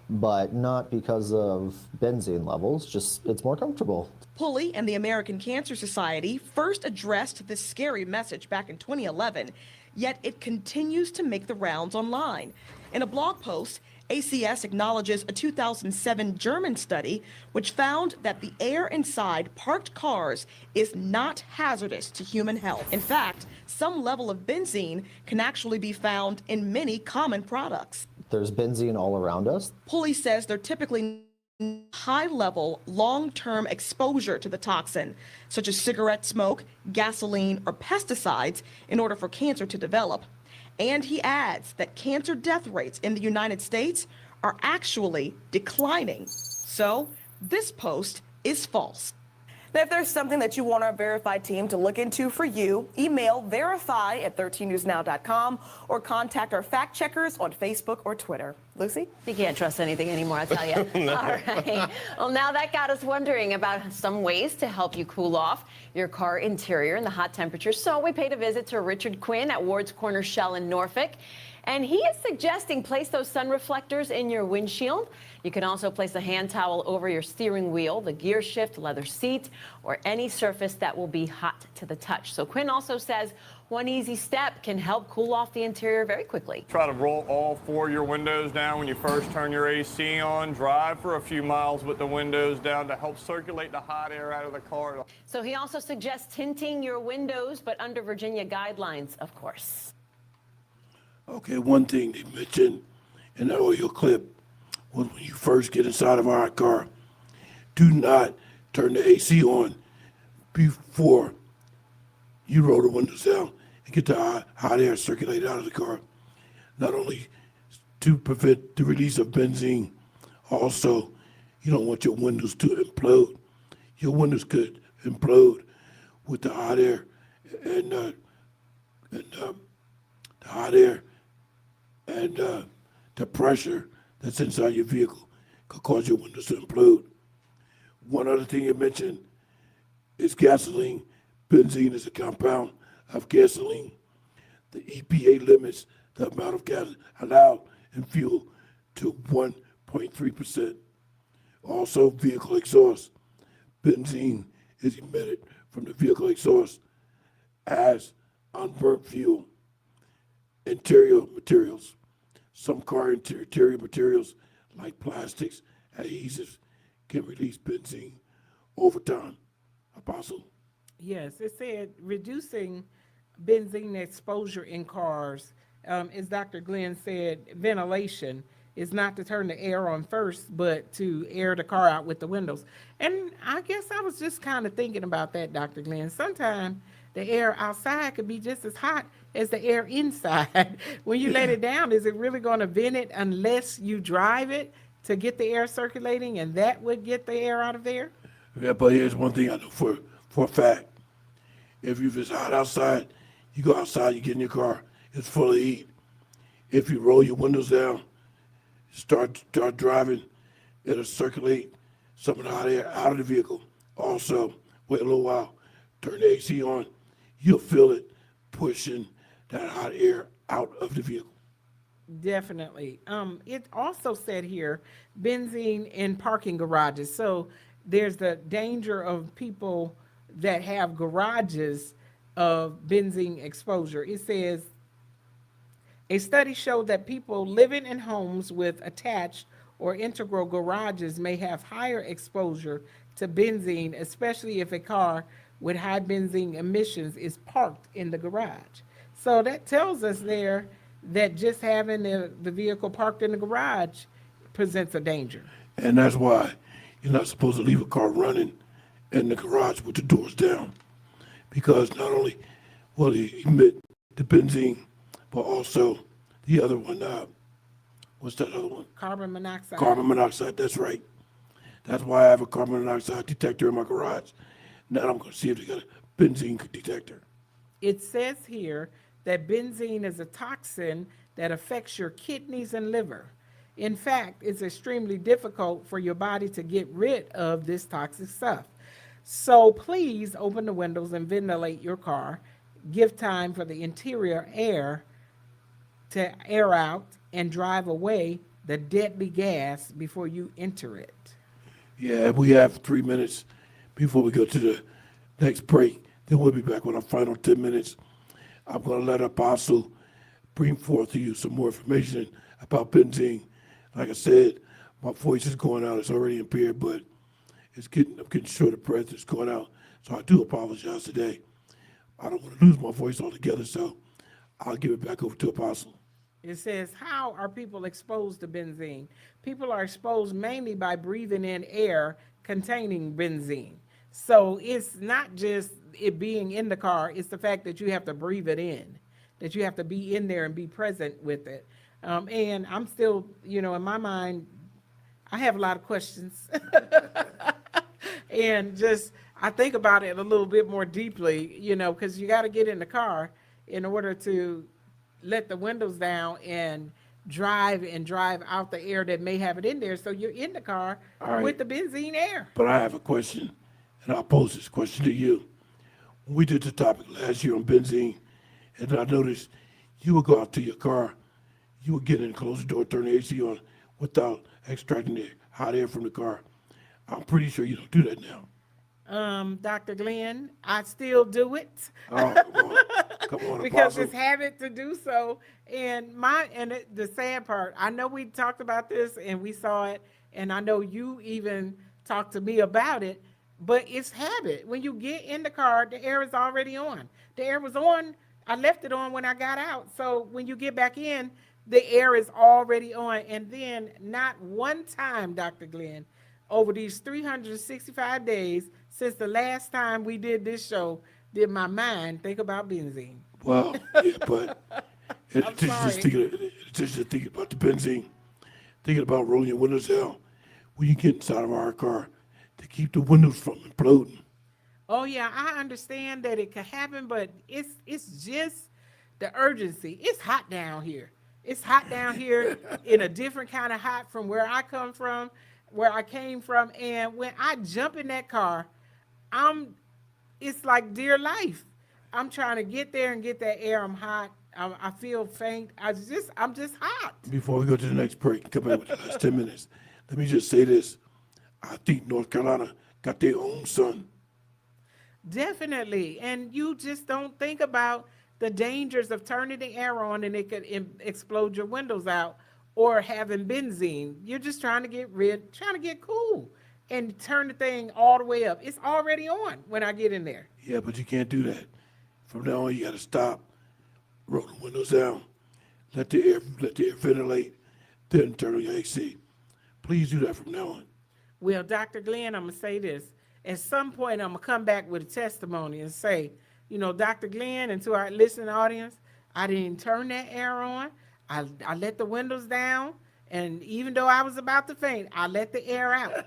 but not because of benzene levels, just it's more comfortable. Pulley and the American Cancer Society first addressed this scary message back in 2011, yet it continues to make the rounds online. In a blog post, ACS acknowledges a 2007 German study which found that the air inside parked cars is not hazardous to human health. In fact, some level of benzene can actually be found in many common products. There's benzene all around us. Pulley says they're typically high-level, long-term exposure to the toxin, such as cigarette smoke, gasoline, or pesticides, in order for cancer to develop. And he adds that cancer death rates in the United States are actually declining. So this post is false. Now, if there's something that you want our Verify team to look into for you, email verify@13newsnow.com or contact our fact checkers on Facebook or Twitter. Lucy? You can't trust anything anymore, I tell you. No. All right. Well, now that got us wondering about some ways to help you cool off your car interior in the hot temperatures. So we paid a visit to Richard Quinn at Ward's Corner Shell in Norfolk. And he is suggesting place those sun reflectors in your windshield. You can also place a hand towel over your steering wheel, the gear shift, leather seat, or any surface that will be hot to the touch. So Quinn also says one easy step can help cool off the interior very quickly. Try to roll all 4 of your windows down when you first turn your AC on. Drive for a few miles with the windows down to help circulate the hot air out of the car. So he also suggests tinting your windows, but under Virginia guidelines, of course. Okay, one thing they mentioned in that audio clip was when you first get inside of our car, do not turn the AC on before you roll the windows down and get the hot air circulated out of the car. Not only to prevent the release of benzene, also you don't want your windows to implode. Your windows could implode with the hot air and the hot air and the pressure that's inside your vehicle could cause your windows to implode. One other thing you mentioned is gasoline. Benzene is a compound of gasoline. The EPA limits the amount of gas allowed in fuel to 1.3%. Also, vehicle exhaust. Benzene is emitted from the vehicle exhaust as unburnt fuel. Interior materials. Some car interior materials like plastics, adhesives can release benzene over time. Apostle? Yes, it said reducing benzene exposure in cars, as Dr. Glenn said, ventilation is not to turn the air on first, but to air the car out with the windows. And I guess I was just kind of thinking about that, Dr. Glenn. Sometimes the air outside could be just as hot as the air inside. When you let it down, is it really going to vent it unless you drive it to get the air circulating, and that would get the air out of there? Yeah, but here's one thing I know for a fact. If it's hot outside, you go outside, you get in your car, it's full of heat. If you roll your windows down, start driving, it'll circulate some of the hot air out of the vehicle. Also, wait a little while, turn the AC on, you'll feel it pushing that hot air out of the vehicle. Definitely. It also said here, benzene in parking garages. So there's the danger of people that have garages of benzene exposure. It says, a study showed that people living in homes with attached or integral garages may have higher exposure to benzene, especially if a car with high benzene emissions is parked in the garage. So that tells us there that just having the vehicle parked in the garage presents a danger. And that's why you're not supposed to leave a car running in the garage with the doors down, because not only will it emit the benzene, but also the other one, what's that other one? Carbon monoxide. Carbon monoxide, that's right. That's why I have a carbon monoxide detector in my garage. Now I'm going to see if they got a benzene detector. It says here that benzene is a toxin that affects your kidneys and liver. In fact, it's extremely difficult for your body to get rid of this toxic stuff. So please open the windows and ventilate your car. Give time for the interior air to air out and drive away the deadly gas before you enter it. Yeah, we have 3 minutes before we go to the next break. Then we'll be back with our final 10 minutes. I'm going to let Apostle bring forth to you some more information about benzene. Like I said, my voice is going out. It's already impaired, but I'm getting short of breath. It's going out. So I do apologize today. I don't want to lose my voice altogether, so I'll give it back over to Apostle. It says, how are people exposed to benzene? People are exposed mainly by breathing in air containing benzene. So it's not just it being in the car, it's the fact that you have to breathe it in, that you have to be in there and be present with it. And I'm still, in my mind, I have a lot of questions. And just, I think about it a little bit more deeply, because you got to get in the car in order to let the windows down and drive out the air that may have it in there. So you're in the car All right. with the benzene air. But I have a question, and I'll pose this question to you. When we did the topic last year on benzene, and I noticed you would go out to your car, you would get in, close the door, turn the AC on without extracting the hot air from the car. I'm pretty sure you don't do that now. Dr. Glenn, I still do it. Oh, come on, because Apostle. it's habit to do so. And the sad part, I know we talked about this and we saw it, and I know you even talked to me about it, but it's habit. When you get in the car, the air is already on. The air was on. I left it on when I got out. So when you get back in, the air is already on. And then not one time, Dr. Glenn, over these 365 days since the last time we did this show, did my mind think about benzene. Well, yeah, but it's just thinking about the benzene, thinking about rolling your windows down when you get inside of our car to keep the windows from imploding. Oh yeah, I understand that it could happen, but it's just the urgency. It's hot down here. It's hot down here in a different kind of hot from where I came from. And when I jump in that car, it's like dear life. I'm trying to get there and get that air. I'm hot. I feel faint. I'm just hot. Before we go to the next break and come back with the last 10 minutes, let me just say this. I think North Carolina got their own sun. Definitely. And you just don't think about the dangers of turning the air on and it could explode your windows out, or having benzene. You're just trying to get cool and turn the thing all the way up. It's already on when I get in there. Yeah, but you can't do that. From now on, you got to stop, roll the windows down, let the air ventilate, then turn on your AC. Please do that from now on. Well, Dr. Glenn, I'm going to say this. At some point, I'm going to come back with a testimony and say, Dr. Glenn, and to our listening audience, I didn't turn that air on. I let the windows down, and even though I was about to faint, I let the air out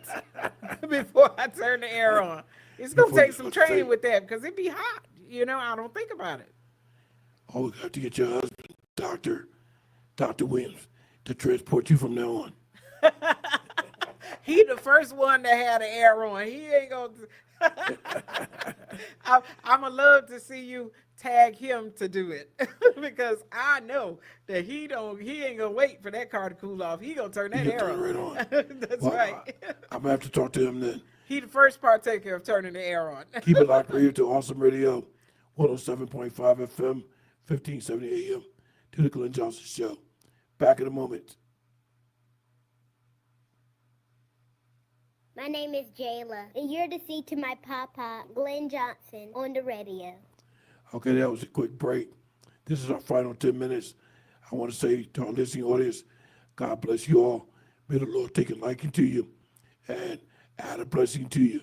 before I turned the air on. It's going to take some training with that because it'd be hot. I don't think about it. Oh, we got to get your husband, Dr. Williams, to transport you from now on. He the first one that had the air on. He ain't going to. I'm going to love to see you tag him to do it because I know that he ain't going to wait for that car to cool off. He going to turn that air on. Right on. That's right. I'm going to have to talk to him then. He the first partaker of turning the air on. Keep it locked right here to Awesome Radio, 107.5 FM, 1570 AM, to the Glenn Johnson Show. Back in a moment. My name is Jayla, and you're to see to my papa, Glenn Johnson, on the radio. Okay, that was a quick break. This is our final 10 minutes. I want to say to our listening audience, God bless you all. May the Lord take a liking to you and add a blessing to you.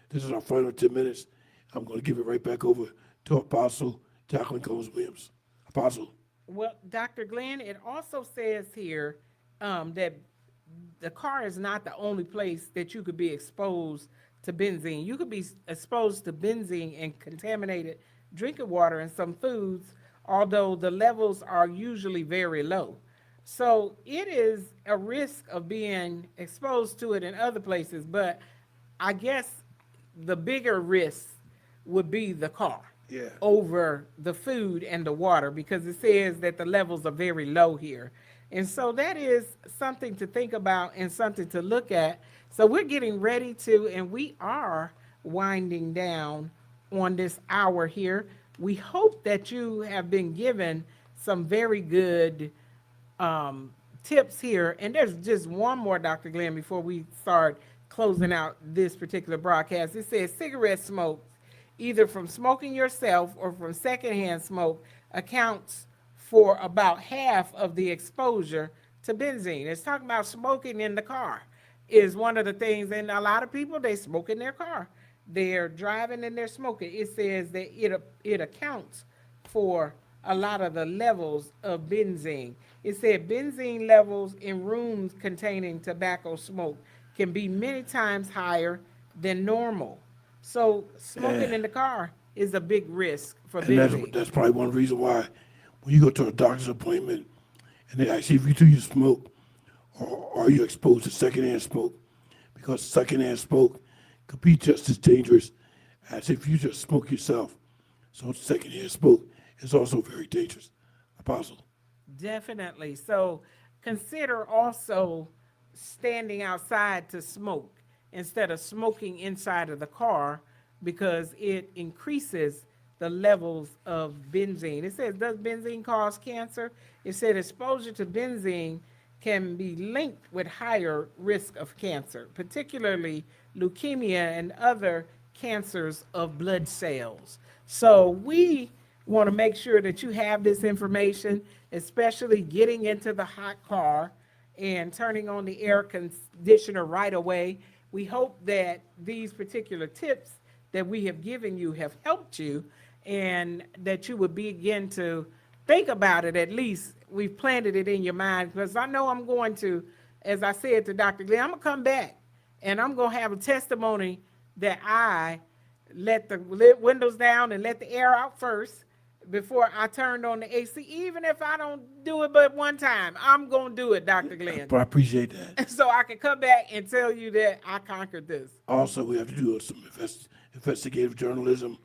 This is our final 10 minutes. I'm going to give it right back over to Apostle Jacqueline Cullins Williams. Apostle. Well, Dr. Glenn, it also says here that the car is not the only place that you could be exposed to benzene. You could be exposed to benzene and contaminated drinking water and some foods, although the levels are usually very low. So it is a risk of being exposed to it in other places, but I guess the bigger risk would be the car over the food and the water, because it says that the levels are very low here. And so that is something to think about and something to look at. So we're getting ready to, and we are winding down on this hour here. We hope that you have been given some very good tips here. And there's just one more, Dr. Glenn, before we start closing out this particular broadcast. It says cigarette smoke, either from smoking yourself or from secondhand smoke, accounts for about half of the exposure to benzene. It's talking about smoking in the car is one of the things, and a lot of people, they smoke in their car. They're driving and they're smoking. It says that it accounts for a lot of the levels of benzene. It said benzene levels in rooms containing tobacco smoke can be many times higher than normal. So smoking in the car is a big risk for benzene. That's probably one reason why when you go to a doctor's appointment and they ask you if you smoke, or are you exposed to secondhand smoke? Because secondhand smoke could be just as dangerous as if you just smoke yourself. So secondhand smoke is also very dangerous. Apostle. Definitely. So consider also standing outside to smoke instead of smoking inside of the car, because it increases the levels of benzene. It says, does benzene cause cancer? It said exposure to benzene can be linked with higher risk of cancer, particularly leukemia and other cancers of blood cells. So we want to make sure that you have this information, especially getting into the hot car and turning on the air conditioner right away. We hope that these particular tips that we have given you have helped you, and that you would begin to think about it. At least we've planted it in your mind, because I know I'm going to, as I said to Dr. Glenn, I'm going to come back and I'm going to have a testimony that I let the windows down and let the air out first before I turned on the AC. Even if I don't do it but one time, I'm going to do it, Dr. Glenn. I appreciate that. So I can come back and tell you that I conquered this. Also, we have to do some investigative journalism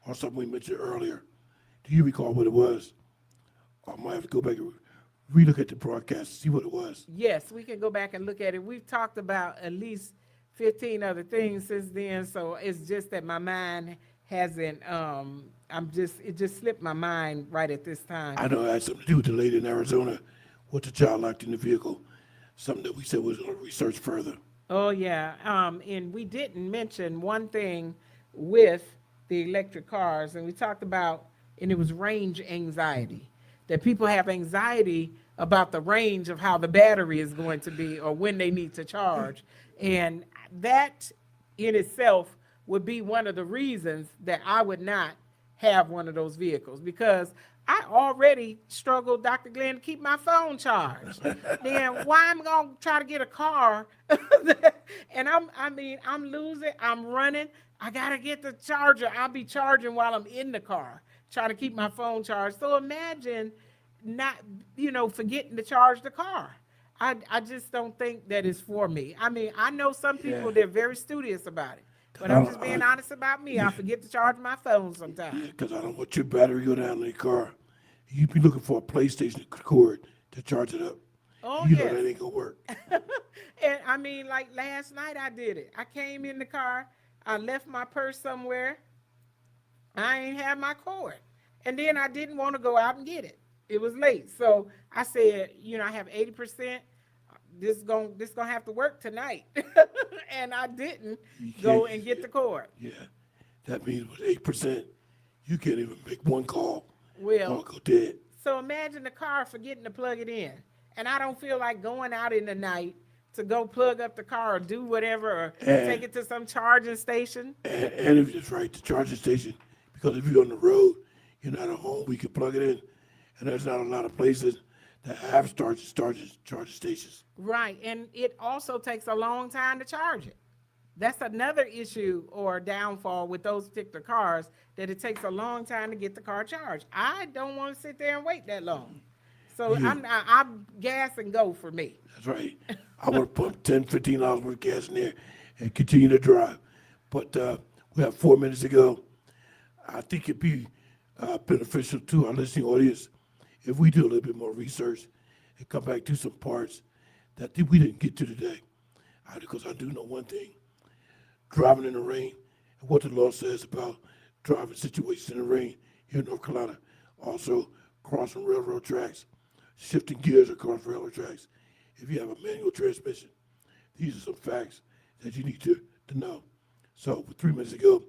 on something we mentioned earlier. Do you recall what it was? I might have to go back and relook at the broadcast, see what it was. Yes, we can go back and look at it. We've talked about at least 15 other things since then, so it's just that my mind hasn't, it just slipped my mind right at this time. I know it had something to do with the lady in Arizona, what the child locked in the vehicle, something that we said was going to research further. Oh, yeah, and we didn't mention one thing with the electric cars, and we talked about, and it was range anxiety, that people have anxiety about the range of how the battery is going to be or when they need to charge. And that in itself would be one of the reasons that I would not have one of those vehicles, because I already struggled, Dr. Glenn, to keep my phone charged. Then why am I going to try to get a car? And I'm losing, I'm running. I got to get the charger. I'll be charging while I'm in the car, trying to keep my phone charged. So imagine not, forgetting to charge the car. I just don't think that is for me. I mean, I know some people, they're very studious about it, but I'm just being honest about me. I forget to charge my phone sometimes. Because I don't want your battery to go down in the car. You'd be looking for a PlayStation cord to charge it up. Oh, you yes. know that ain't going to work. And I mean, like last night I did it. I came in the car, I left my purse somewhere, I ain't have my cord. And then I didn't want to go out and get it. It was late. So I said, I have 80%. This gonna have to work tonight. And I didn't go and get the cord. Yeah, that means with 8%, you can't even make one call. Well, go dead. So imagine the car forgetting to plug it in. And I don't feel like going out in the night to go plug up the car or do whatever, or take it to some charging station. And if it's right, the charging station, because if you're on the road, you're not at home, we can plug it in. And there's not a lot of places that have charging stations. Right, and it also takes a long time to charge it. That's another issue or downfall with those particular cars, that it takes a long time to get the car charged. I don't want to sit there and wait that long. So I'm gas and go for me. That's right. I want to pump $10, $15 worth of gas in there and continue to drive. But we have 4 minutes to go. I think it'd be beneficial to our listening audience if we do a little bit more research and come back to some parts that we didn't get to today. Because I do know one thing: driving in the rain and what the law says about driving situations in the rain here in North Carolina. Also, crossing railroad tracks, shifting gears across railroad tracks. If you have a manual transmission, these are some facts that you need to know. So, with 3 minutes to go,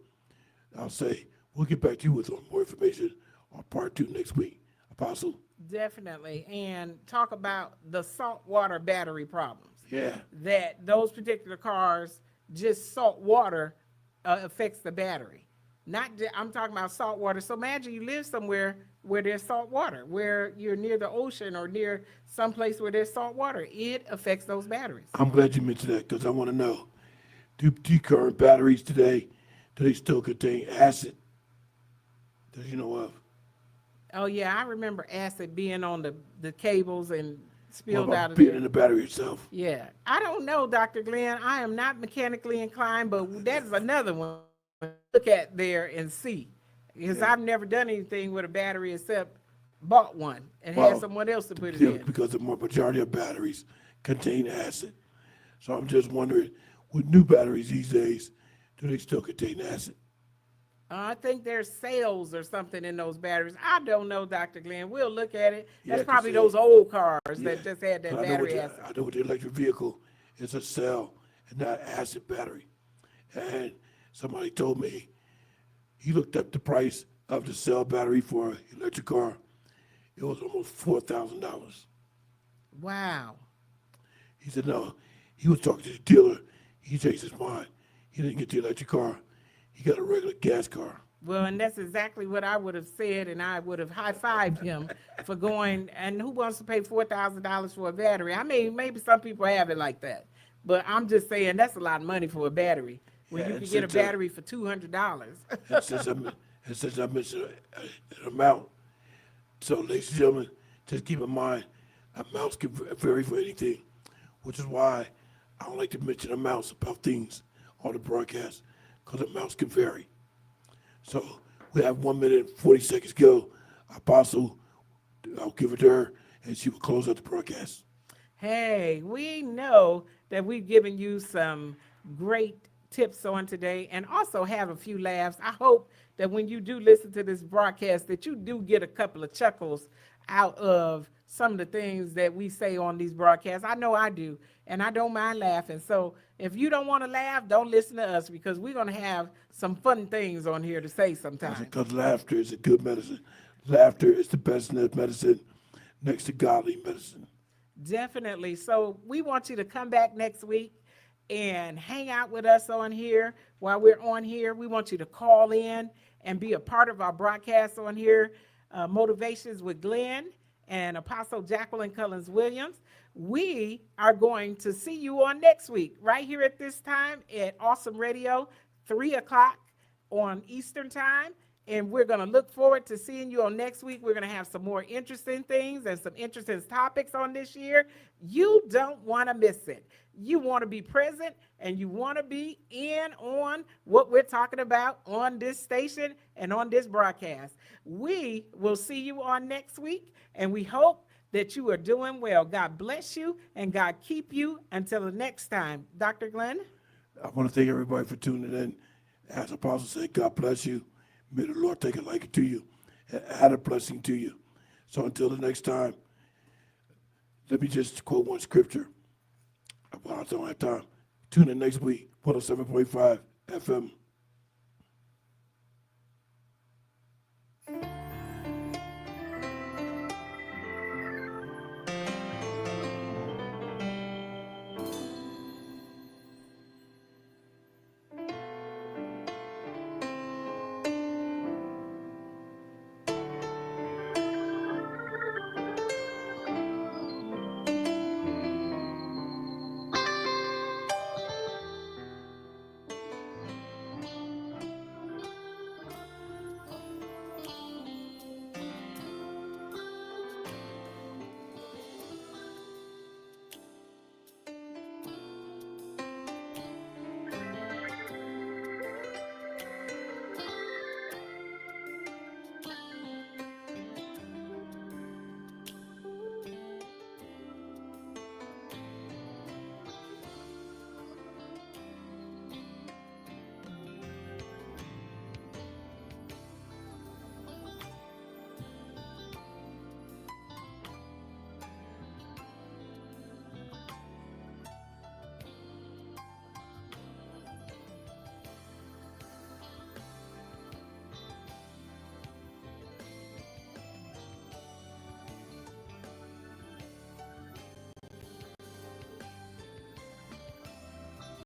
I'll say we'll get back to you with more information on part 2 next week. Apostle? Definitely. And talk about the saltwater battery problems. Yeah. That those particular cars, just salt water affects the battery. I'm talking about salt water. So imagine you live somewhere where there's salt water, where you're near the ocean or near someplace where there's salt water. It affects those batteries. I'm glad you mentioned that, because I want to know, do current batteries today, do they still contain acid that you know of? Oh yeah, I remember acid being on the cables and What spilled out about of being there. in the battery itself? Yeah, I don't know, Dr. Glenn. I am not mechanically inclined, but that is another one to look at there and see. Because Yeah. I've never done anything with a battery except bought one and had Well, someone else to put it yeah, in. because the majority of batteries contain acid. So I'm just wondering, with new batteries these days, do they still contain acid? I think there's cells or something in those batteries. I don't know, Dr. Glenn. We'll look at it. Yeah, That's 'cause probably those old cars yeah, that just had 'cause that battery acid. I know with the electric vehicle, it's a cell and not acid battery. And somebody told me he looked up the price of the cell battery for an electric car. It was almost $4,000. Wow. He said no. He was talking to the dealer. He changed his mind. He didn't get the electric car. He got a regular gas car. Well, and that's exactly what I would have said, and I would have high-fived him for going, and who wants to pay $4,000 for a battery? I mean, maybe some people have it like that, but I'm just saying that's a lot of money for a battery, when Yeah, you and can get a since, battery for $200. And since I mentioned an amount, so ladies and gentlemen, just keep in mind, amounts can vary for anything, which is why I don't like to mention amounts about things on the broadcast, because amounts can vary. So we have 1 minute and 40 seconds to go. Apostle, I'll give it to her, and she will close out the broadcast. Hey, we know that we've given you some great tips on today and also have a few laughs. I hope that when you do listen to this broadcast that you do get a couple of chuckles out of some of the things that we say on these broadcasts. I know I do, and I don't mind laughing. So if you don't want to laugh, don't listen to us, because we're going to have some fun things on here to say sometimes. Because laughter is a good medicine. Laughter is the best medicine next to godly medicine. Definitely. So we want you to come back next week and hang out with us on here while we're on here. We want you to call in and be a part of our broadcast on here. Motivations with Glenn and Apostle Jacqueline Cullins Williams. We are going to see you on next week, right here at this time at Awesome Radio, 3 o'clock on Eastern Time. And we're going to look forward to seeing you on next week. We're going to have some more interesting things and some interesting topics on this year. You don't want to miss it. You want to be present and you want to be in on what we're talking about on this station and on this broadcast. We will see you on next week, and we hope that you are doing well. God bless you and God keep you until the next time. Dr. Glenn? I want to thank everybody for tuning in. As Apostle said, God bless you. May the Lord take a liking to you and add a blessing to you. So until the next time, let me just quote one scripture. Well, I don't have time. Tune in next week, 107.5 FM.